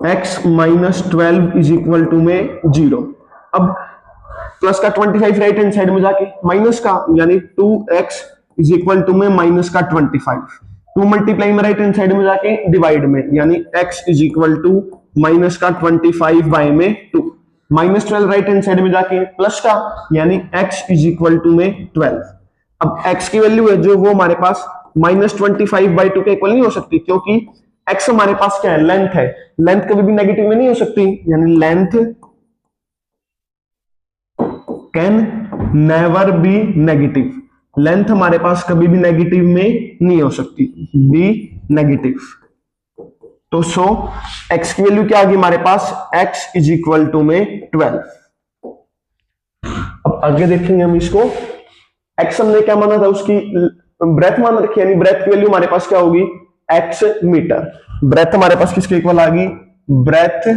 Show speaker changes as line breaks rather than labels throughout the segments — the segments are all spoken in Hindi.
x minus 12 is equal to में 0। अब प्लस का 25 राइट हैंड साइड में जाके माइनस का, यानी 2x इज इक्वल टू में माइनस का 25। 2 मल्टीप्लाई में राइट हैंड साइड में जाके डिवाइड में, यानी x इज इक्वल टू माइनस का 25 बाय में 2। माइनस 12 राइट हैंड साइड में जाके प्लस का, यानी x इज इक्वल टू में 12। अब x की वैल्यू है जो वो हमारे पास माइनस 25 बाई 2 के इक्वल नहीं हो सकती, क्योंकि x हमारे पास क्या है, लेंथ है। लेंथ कभी भी नेगेटिव में नहीं हो सकती, यानी length can never be negative. Length हमारे पास कभी भी नेगेटिव में नहीं हो सकती, बी नेगेटिव। तो सो x की वैल्यू क्या आ गई हमारे पास, x इज इक्वल टू में 12। अब आगे देखेंगे हम इसको। x हमने क्या माना था, उसकी ब्रेथ मान रखी, यानी ब्रेथ की वैल्यू हमारे पास क्या होगी, x मीटर। ब्रेथ हमारे पास किसके इक्वल आ गई, ब्रेथ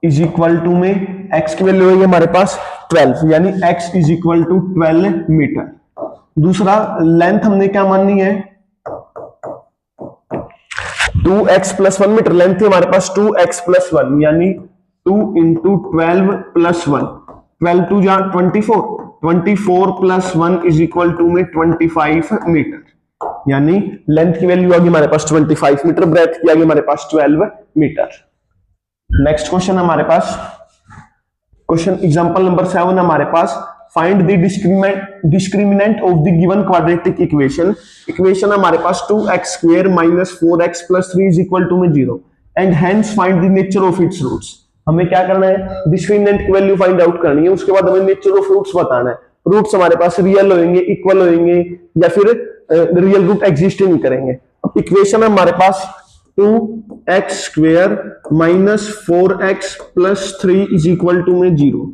इज इक्वल टू में x की वैल्यू है हमारे पास 12, यानी x is equal to 12 metre. दूसरा लेंथ हमने क्या माननी है, 2x प्लस 1 मीटर। लेंथ है हमारे पास 2x प्लस 1, यानी 2 इंटू 12 प्लस 1। 12 टू जा 24, 24 प्लस 1 इज इक्वल टू में 25 मीटर, यानी लेंथ की वैल्यू आ गई हमारे पास 25 मीटर, ब्रेथ की आ गई हमारे पास 12 मीटर। नेक्स्ट क्वेश्चन हमारे पास, क्वेश्चन एग्जांपल नंबर 7 हमारे पास, find the discriminant of the given quadratic equation. Equation हमारे पास 2x square minus 4x plus 3 is equal to में 0 and hence find the nature of its roots. हमें क्या करना है, डिस्क्रिमिनेंट की वैल्यू फाइंड आउट करनी है, उसके बाद हमें नेचर ऑफ रूट्स बताना है। रूट्स हमारे पास रियल होंगे, इक्वल होंगे, या फिर रियल रूट एग्जिस्ट ही नहीं करेंगे। अब इक्वेशन है हमारे पास 2x square minus 4x plus 3 is equal to में 0।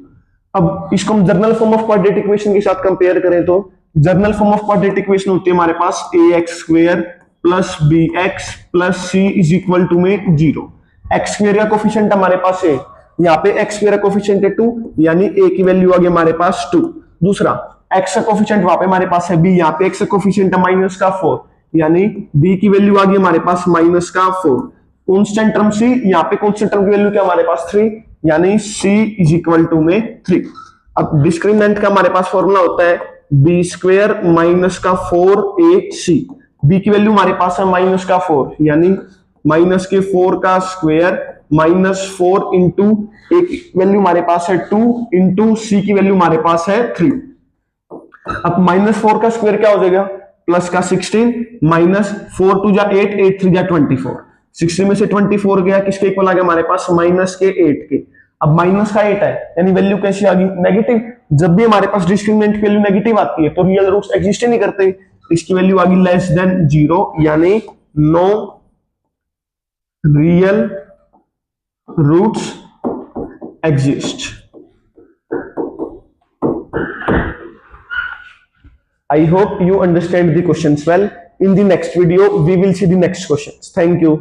अब इसको हम general form of quadratic equation के साथ कंपेयर करें तो general form of quadratic equation होती है हमारे पास ax square plus bx plus c is equal to में 0। x स्क्वायर का कोफिशिएंट हमारे पास है, यहाँ पे x स्क्वायर का कोफिशिएंट है 2, यानी a की वैल्यू आ गई हमारे पास 2। दूसरा x का कोफिशिएंट वहां पे हमारे पास है b, यहाँ पे x का कोफिशिएंट है माइनस का 4, यानी b की वैल्यू आ गई हमारे पास माइनस का 4। कांस्टेंट टर्म c, यहाँ पे कांस्टेंट टर्म की वैल्यू क्या हमारे पास 3, यानी c इज इक्वल टू में 3। अब डिस्क्रिमिनेंट का हमारे पास फॉर्मूला होता है b स्क्वायर माइनस का 4ac। b की वैल्यू हमारे पास है माइनस का 4, यानी माइनस के 4 का स्क्वायर माइनस 4 इंटू a की वैल्यू हमारे पास है 2 इंटू c की वैल्यू हमारे पास है 3। अब माइनस 4 का स्क्वायर क्या हो जाएगा, प्लस का 16 माइनस 4 टू जा 8, 8 3 जा 24। 16 में से 24 गया, किसके इक्वल आ गया हमारे पास, माइनस के 8 के। अब माइनस का 8 है, यानी वैल्यू कैसी आ गई, नेगेटिव। जब भी हमारे पास डिस्क्रिमिनेंट की वैल्यू नेगेटिव आती है तो रियल रूट्स एग्जिस्ट ही नहीं करते, इसकी वैल्यू आ गई लेस देन 0, यानी no real roots exist. I hope you understand the questions well. In the next video, we will see the next questions. Thank you.